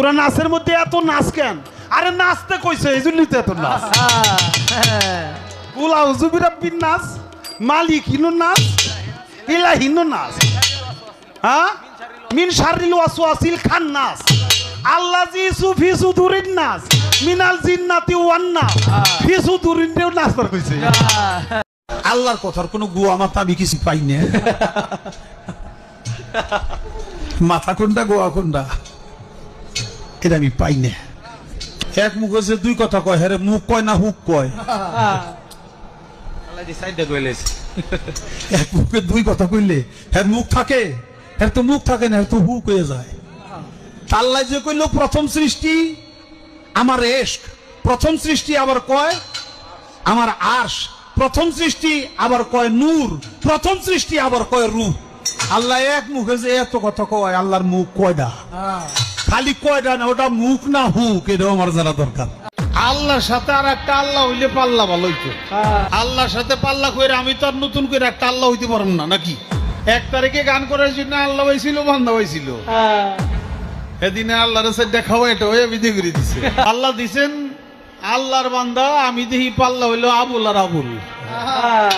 তোরা নাচের মধ্যে এত নাচ কেন? আরে নাচতে কইছে এই জন্যই তো এত নাচ। কুল আউযু বিরাব্বিন নাস, মালিক হিনো নাচ, ইলাহিনো নাচ, হ্যাঁ মিন শাররিল ওয়াসওয়াসিল খান্নাস আল্লাযী ফি সুদুরিন নাস মিনাল জিন্নাতি ওয়ান নাস। ফি সুদুরিন দেও নাচবার কইছে। আল্লাহর কথার কোনো গুয়া মাথা আমি কিছু পাই না। মাথা কোনটা গোয়া কোনটা এটা আমি পাই না। এক মুখে যে দুই কথা কয়, হ্যাঁ মুখ কয় না হুক কয়। এক মুখে দুই কথা কইলে হ্যাঁ মুখ থাকে, হ্যাঁ তো মুখ থাকে না, তো হুক হয়ে যায়। আল্লাহ যে কইল প্রথম সৃষ্টি আমার ইশক, প্রথম সৃষ্টি আবার কয় আমার আরশ, প্রথম সৃষ্টি আবার কয় নূর, প্রথম সৃষ্টি আবার কয় রূহ। আল্লাহ এক মুখে যে এত কথা কয়, আল্লাহর মুখ কয়টা? খালি কয়টা না, ওটা মুখ না হুক, এটাও আমার জানা দরকার। আল্লাহর সাথে আর একটা আল্লাহ হইলে পাল্লা ভালো হইতো। আল্লাহর সাথে পাল্লা করে আমি তো আর নতুন করে একটা আল্লাহ হইতে পারবো না নাকি? 1 তারিখে গান করার জন্য আল্লাহ হয়েছিল, বান্দা হয়েছিল। এদিনে আল্লাহর সাথে দেখাও, এটা হয়ে বিধি করে দিছে। আল্লাহ দিছেন আল্লাহর বান্দা, আমি দেখি পাল্লা হইলো আবুল আর আবুল।